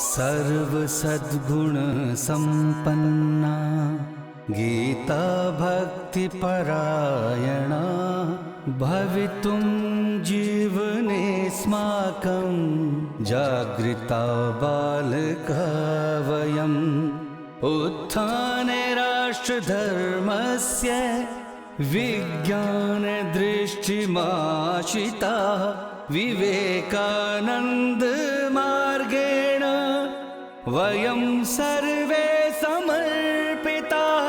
सर्व सद्गुण संपन्ना गीता भक्ति परायणा भवितुं जीवनेऽस्माकं जागृता बालका वयम् उत्थाने राष्ट्रधर्मस्य विज्ञानदृष्टिमाशिता विवेकानन्द मार्गेण वयं सर्वे समर्पिताः।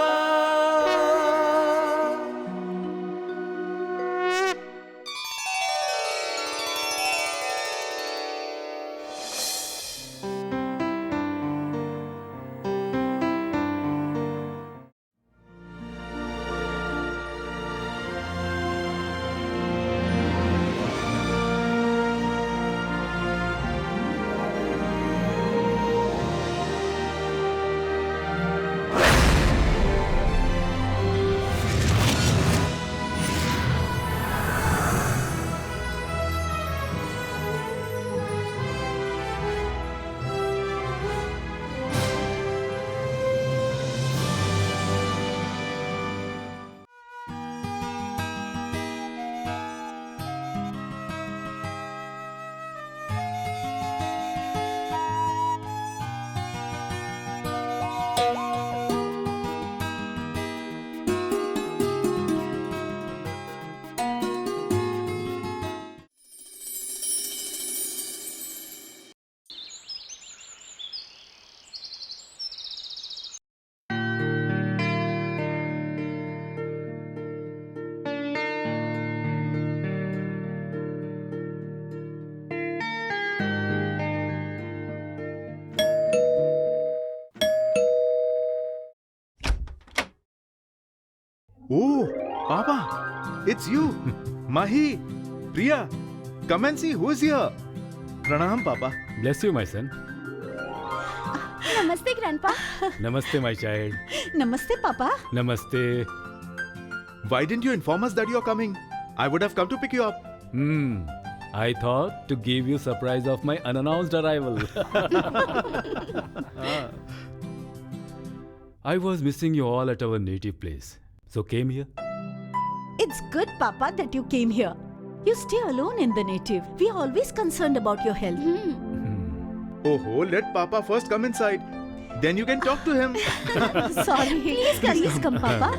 Oh, Papa, it's you. Mahi, Priya, come and see who's here. Pranam, Papa. Bless you, my son. Namaste, Grandpa. Namaste, my child. Namaste, Papa. Namaste. Why didn't you inform us that you're coming? I would have come to pick you up. I thought to give you surprise of my unannounced arrival. I was missing you all at our native place. So came here. It's good, Papa, that you came here. You stay alone in the native. We are always concerned about your health. Oh, let Papa first come inside. Then you can talk to him. Sorry. Please come, Papa.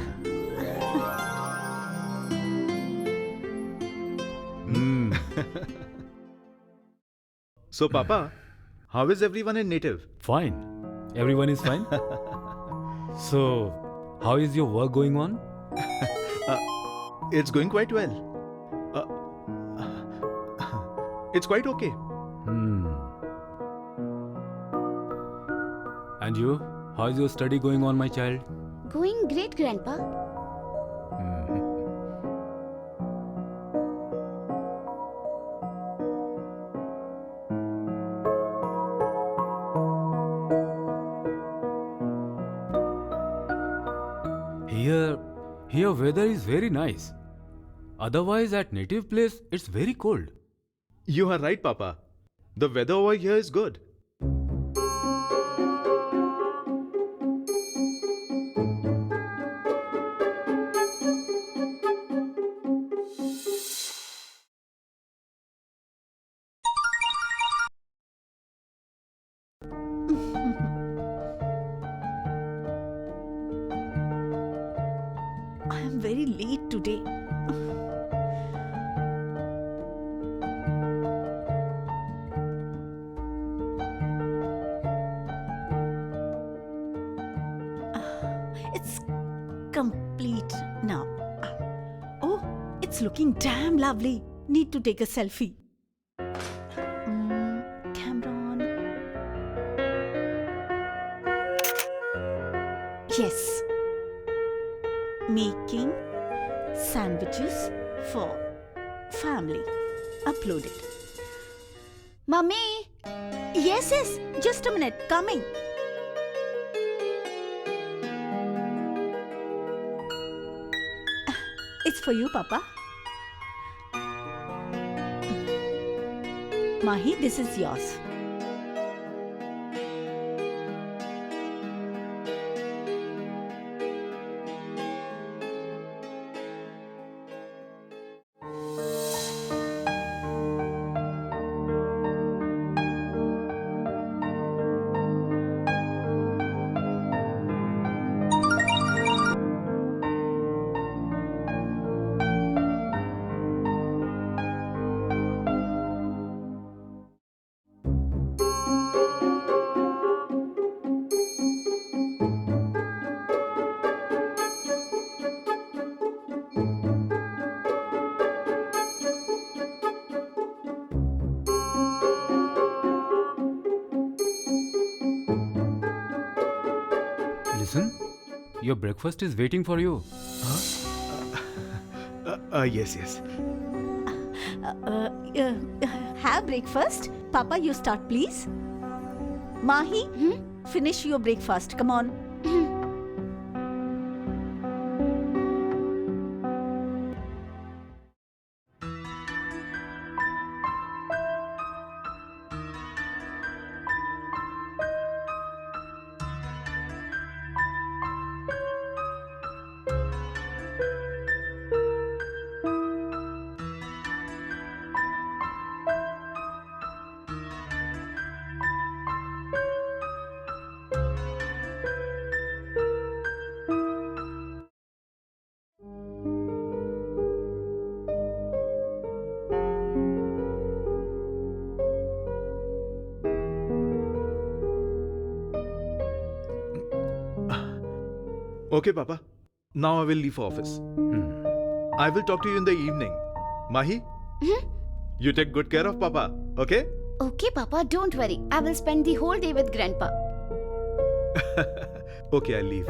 So, Papa, how is everyone in native? Fine. Everyone is fine. So, how is your work going on? It's going quite well. It's quite okay. And you? How is your study going on, my child? Going great, Grandpa. Here weather is very nice. Otherwise at native place it's very cold. You are right, Papa. The weather over here is good. I am very late today. It's complete now. Oh, it's looking damn lovely. Need to take a selfie. Camera on. Yes. Making sandwiches for family. Uploaded. Mummy! Yes. Just a minute. Coming. It's for you, Papa. Mahi, this is yours. Listen, your breakfast is waiting for you. Yes, yes. Have breakfast. Papa, you start, please. Mahi, finish your breakfast. Come on. Okay, Papa. Now I will leave for office. I will talk to you in the evening. Mahi, you take good care of Papa, okay? Okay, Papa, don't worry. I will spend the whole day with Grandpa. Okay, I'll leave.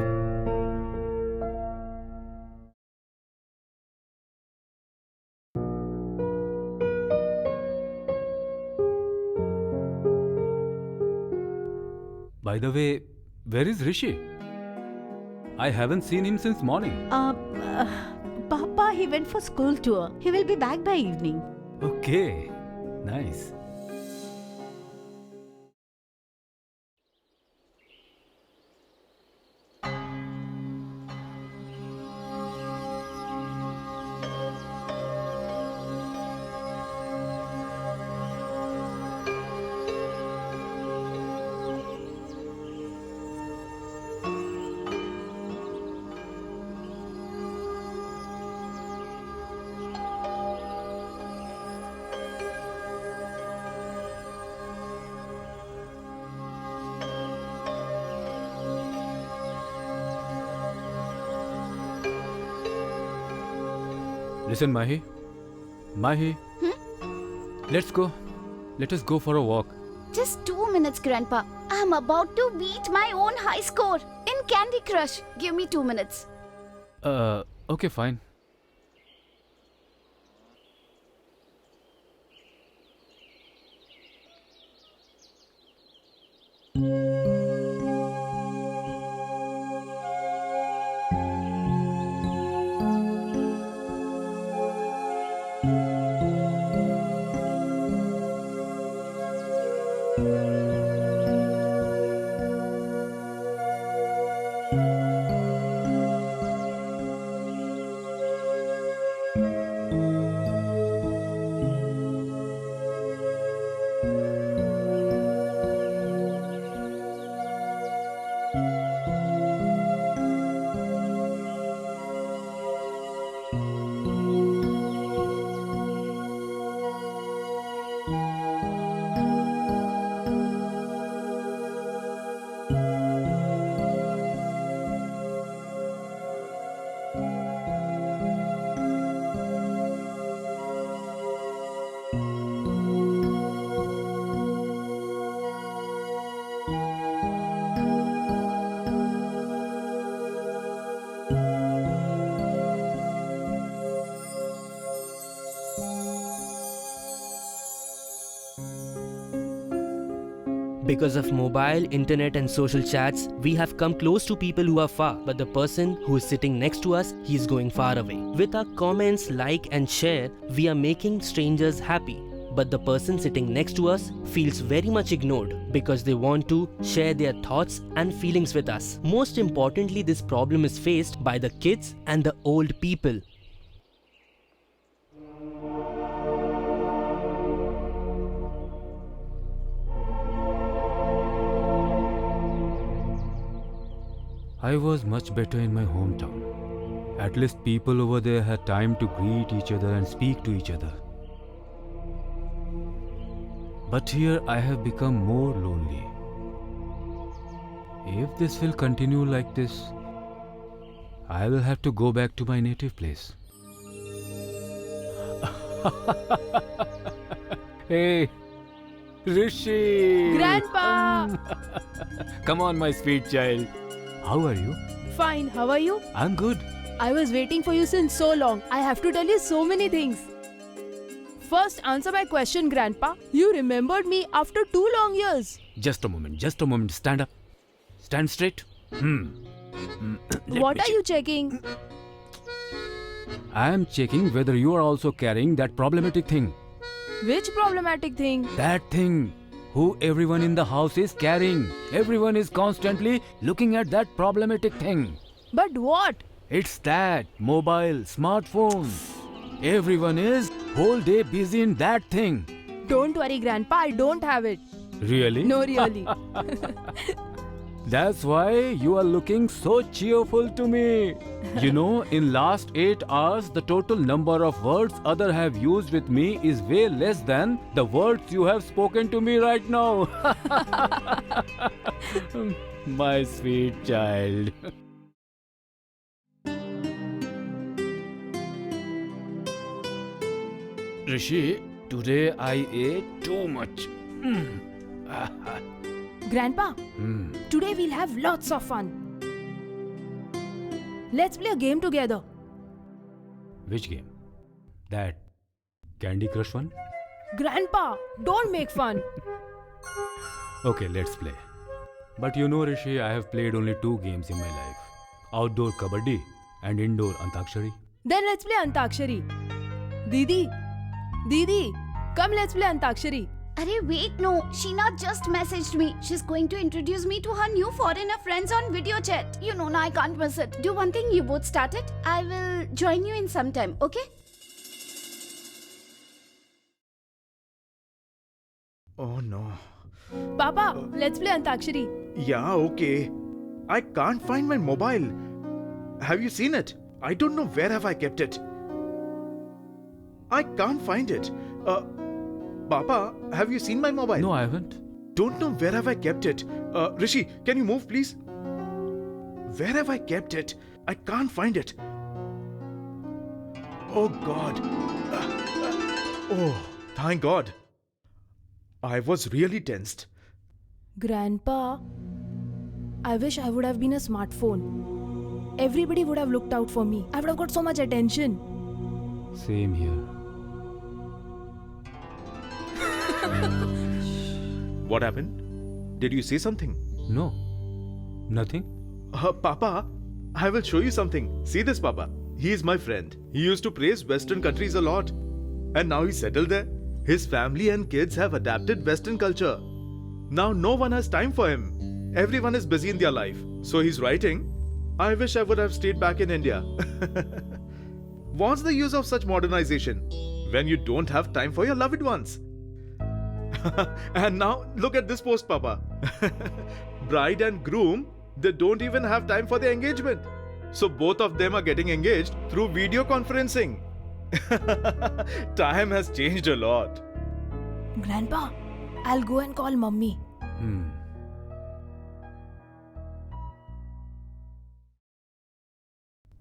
By the way, where is Rishi? I haven't seen him since morning. Papa, he went for school tour. He will be back by evening. Okay, nice. Listen, Mahi. Mahi. Let's go. Let us go for a walk. Just 2 minutes, Grandpa. I'm about to beat my own high score in Candy Crush. Give me 2 minutes. Okay, fine. Because of mobile, internet and social chats, we have come close to people who are far, but the person who is sitting next to us, he is going far away. With our comments, like and share, we are making strangers happy. but the person sitting next to us feels very much ignored because they want to share their thoughts and feelings with us. Most importantly, this problem is faced by the kids and the old people. I was much better in my hometown. At least people over there had time to greet each other and speak to each other. But here I have become more lonely. If this will continue like this, I will have to go back to my native place. Hey, Rishi! Grandpa! Come on, my sweet child. How are you? Fine, how are you? I'm good. I was waiting for you since so long. I have to tell you so many things. First, answer my question, Grandpa. You remembered me after 2 long years. Just a moment. Stand up. Stand straight. What are you checking? I am checking whether you are also carrying that problematic thing. Which problematic thing? That thing who everyone in the house is carrying. Everyone is constantly looking at that problematic thing. But what? It's that mobile, smartphone. Everyone is whole day busy in that thing. Don't worry, Grandpa, I don't have it. Really? No, really. That's why you are looking so cheerful to me. You know, in last 8 hours, the total number of words other have used with me is way less than the words you have spoken to me right now. My sweet child. Rishi, today I ate too much. Grandpa, today we'll have lots of fun. Let's play a game together. Which game? That Candy Crush one? Grandpa, don't make fun. Okay, let's play. But you know, Rishi, I have played only 2 games in my life. Outdoor Kabaddi and indoor Antakshari. Then let's play Antakshari. Didi, come let's play Antakshari. Arey wait, no. Sheena just messaged me. She's going to introduce me to her new foreigner friends on video chat. You know, now I can't miss it. Do one thing, you both start it. I will join you in some time, okay? Oh no. Papa, let's play Antakshari. Yeah, okay. I can't find my mobile. Have you seen it? I don't know where have I kept it. I can't find it. Papa, have you seen my mobile? No, I haven't. Don't know where have I kept it. Rishi, can you move please? Where have I kept it? I can't find it. Oh God. Oh, thank God. I was really tensed. Grandpa, I wish I would have been a smartphone. Everybody would have looked out for me. I would have got so much attention. Same here. What happened? Did you say something? No, nothing. Papa, I will show you something. See this, Papa. He is my friend. He used to praise Western countries a lot. And now he's settled there. His family and kids have adapted Western culture. Now no one has time for him. Everyone is busy in their life. So he's writing, I wish I would have stayed back in India. What's the use of such modernization when you don't have time for your loved ones? And now look at this post, Papa. Bride and groom, they don't even have time for their engagement. So both of them are getting engaged through video conferencing. Time has changed a lot. Grandpa, I'll go and call Mummy.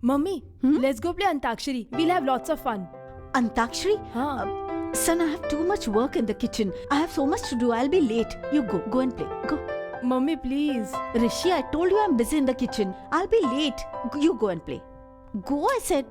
Mummy, let's go play Antakshari. We'll have lots of fun. Antakshari? Son, I have too much work in the kitchen. I have so much to do. I'll be late. You go and play. Go. Mummy, please. Rishi, I told you I'm busy in the kitchen. I'll be late. You go and play. Go, I said.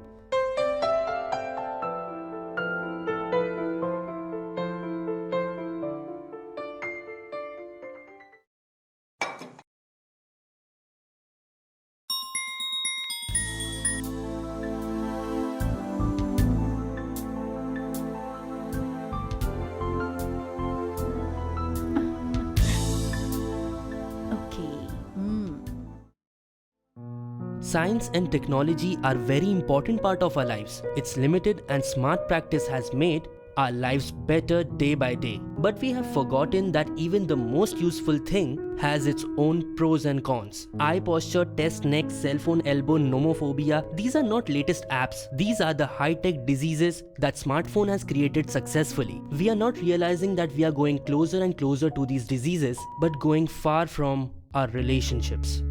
Science and technology are very important part of our lives. It's limited and smart practice has made our lives better day by day. But we have forgotten that even the most useful thing has its own pros and cons. Eye posture, test, neck, cell phone, elbow, nomophobia. These are not latest apps. These are the high-tech diseases that smartphone has created successfully. We are not realizing that we are going closer and closer to these diseases, but going far from our relationships.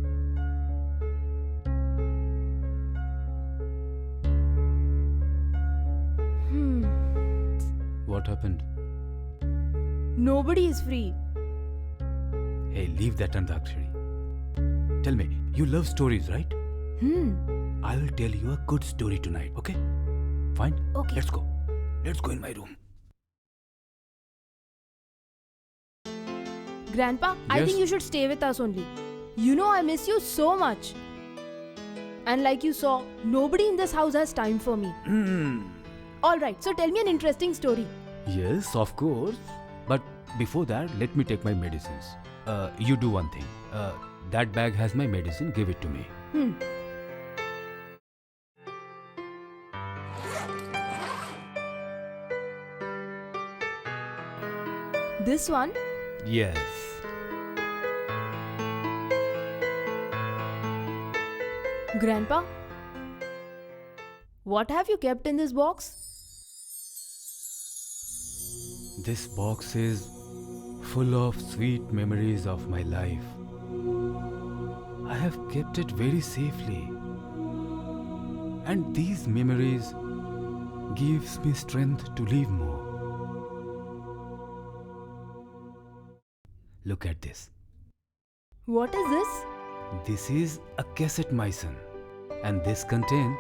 What happened? Nobody is free. Hey, leave that Antakshari. Tell me, you love stories, right? I will tell you a good story tonight, okay? Fine? Okay. Let's go. Let's go in my room. Grandpa, I Yes? think you should stay with us only. You know I miss you so much. And like you saw, nobody in this house has time for me. Alright, so tell me an interesting story. Yes, of course. But before that, let me take my medicines. You do one thing. That bag has my medicine. Give it to me. This one? Yes. Grandpa? What have you kept in this box? This box is full of sweet memories of my life. I have kept it very safely. And these memories gives me strength to live more. Look at this. What is this? This is a cassette, my son. And this contains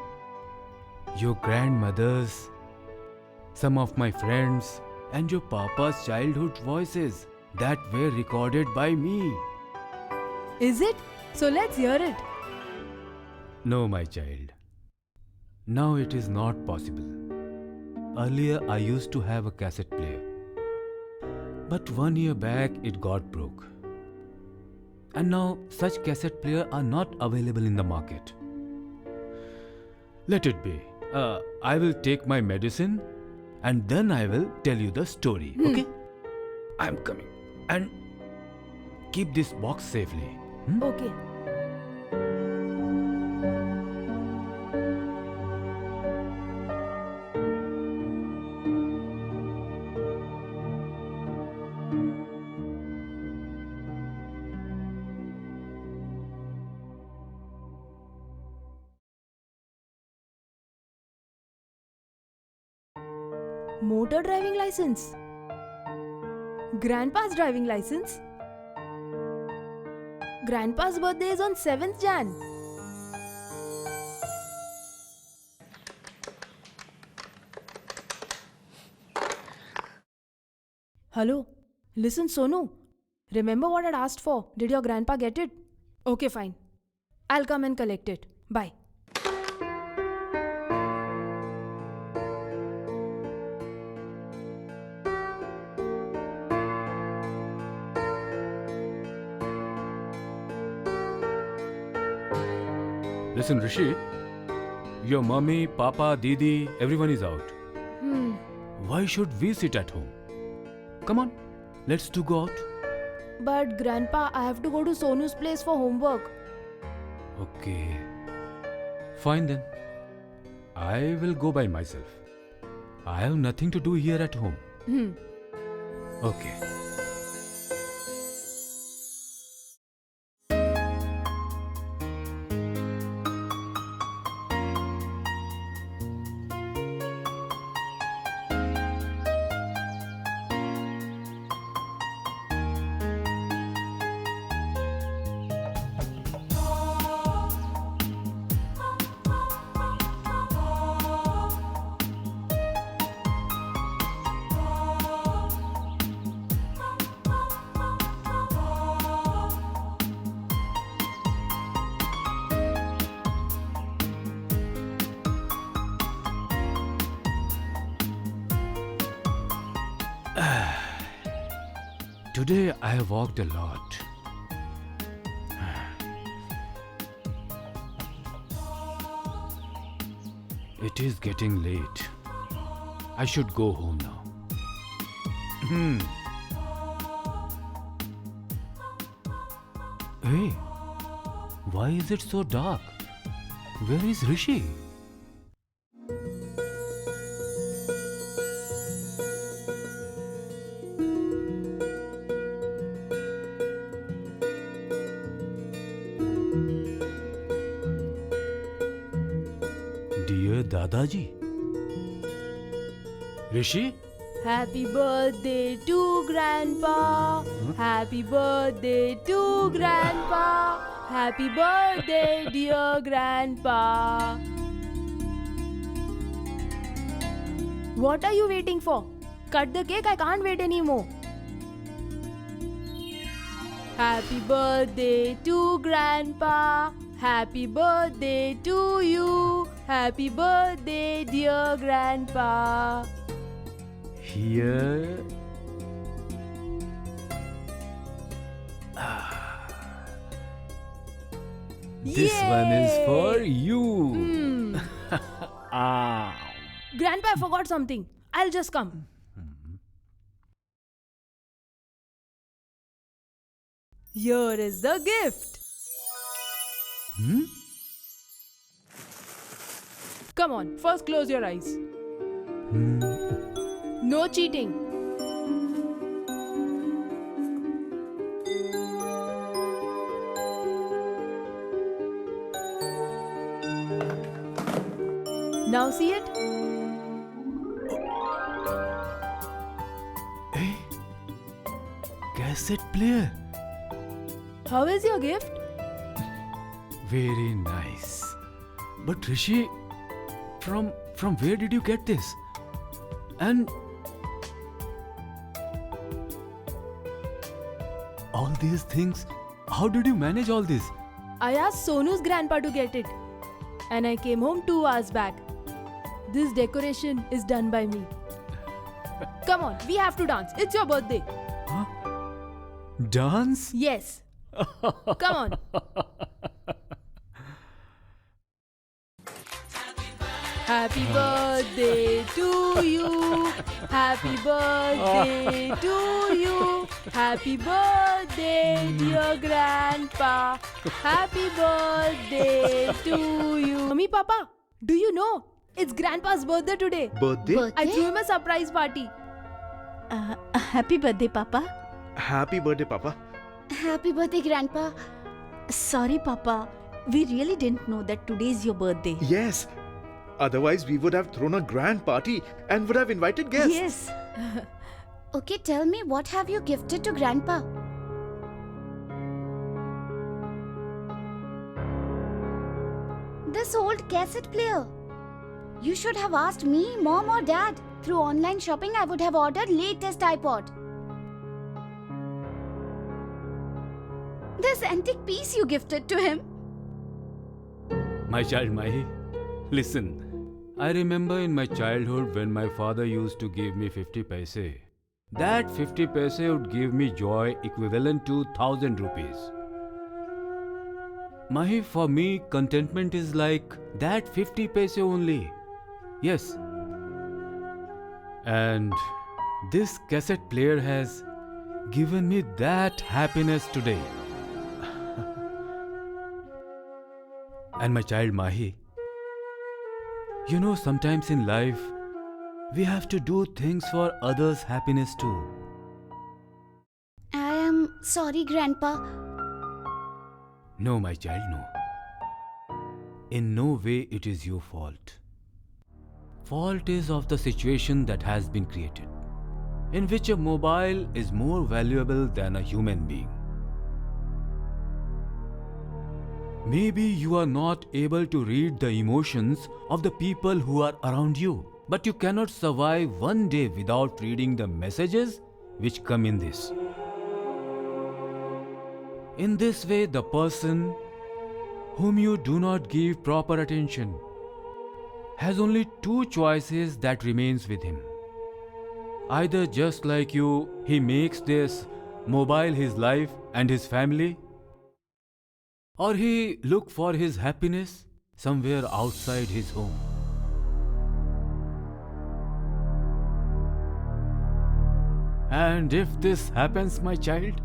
your grandmother's, some of my friends, and your papa's childhood voices that were recorded by me. Is it? So let's hear it. No, my child. Now it is not possible. Earlier I used to have a cassette player. But 1 year back it got broke. And now such cassette players are not available in the market. Let it be. I will take my medicine and then I will tell you the story. Okay? I am coming. And keep this box safely. Okay. Motor driving license. Grandpa's driving license. Grandpa's birthday is on 7th Jan. Hello. Listen, Sonu. Remember what I'd asked for? Did your grandpa get it? Okay, fine. I'll come and collect it. Bye. Listen, Rishi. Your mummy, papa, didi, everyone is out. Why should we sit at home? Come on, let's go out. But Grandpa, I have to go to Sonu's place for homework. Okay. Fine then. I will go by myself. I have nothing to do here at home. Okay. Today I have walked a lot. It is getting late. I should go home now. Hey, why is it so dark? Where is Rishi? Dear Dadaji. Rishi? Happy birthday to Grandpa. Happy birthday to Grandpa. Happy birthday, dear Grandpa. What are you waiting for? Cut the cake, I can't wait anymore. Happy birthday to Grandpa. Happy birthday to you. Happy birthday, dear Grandpa. Here. This one is for you. Ah. Grandpa, I forgot something. I'll just come. Here is the gift. Come on, first close your eyes. No cheating. Now see it? Hey, cassette player. How is your gift? Very nice. But Rishi, from where did you get this? And all these things, how did you manage all this? I asked Sonu's grandpa to get it. And I came home 2 hours back. This decoration is done by me. Come on, we have to dance. It's your birthday. Dance? Yes. Come on. Happy birthday to you. Happy birthday to you. Happy birthday, dear Grandpa. Happy birthday to you. Mummy, Papa, do you know? It's Grandpa's birthday today. Birthday? I threw him a surprise party. Happy birthday, Papa. Happy birthday, Papa. Happy birthday, Grandpa. Sorry, Papa. We really didn't know that today is your birthday. Yes. Otherwise, we would have thrown a grand party and would have invited guests. Yes. Okay, tell me, what have you gifted to Grandpa? This old cassette player. You should have asked me, Mom or Dad. Through online shopping, I would have ordered latest iPod. This antique piece you gifted to him. My child Mahi, listen. I remember in my childhood when my father used to give me 50 paise. That 50 paise would give me joy equivalent to 1000 rupees. Mahi, for me, contentment is like that 50 paise only. Yes. And this cassette player has given me that happiness today. And my child Mahi, you know, sometimes in life, we have to do things for others' happiness too. I am sorry, Grandpa. No, my child, no. In no way it is your fault. Fault is of the situation that has been created, in which a mobile is more valuable than a human being. Maybe you are not able to read the emotions of the people who are around you, but you cannot survive one day without reading the messages which come in this. In this way, the person whom you do not give proper attention has only two choices that remains with him. Either just like you, he makes this mobile his life and his family, or he look for his happiness somewhere outside his home. And if this happens, my child,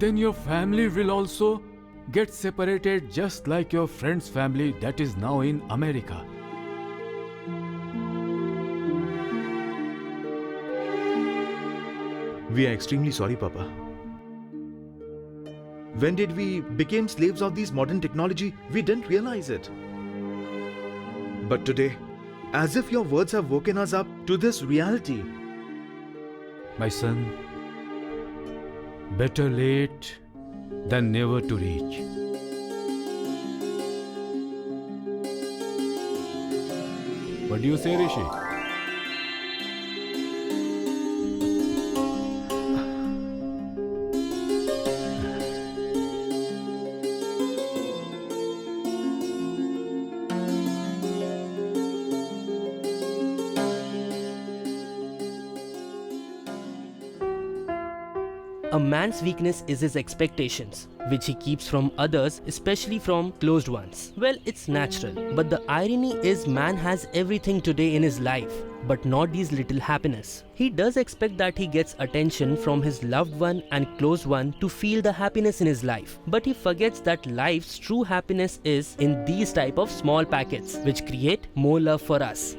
then your family will also get separated just like your friend's family that is now in America. We are extremely sorry, Papa. When did we become slaves of these modern technology? We didn't realize it. But today, as if your words have woken us up to this reality. My son, better late than never to reach. What do you say, Rishi? A man's weakness is his expectations, which he keeps from others, especially from closed ones. Well, it's natural. But the irony is man has everything today in his life, but not these little happiness. He does expect that he gets attention from his loved one and close one to feel the happiness in his life. But he forgets that life's true happiness is in these type of small packets, which create more love for us.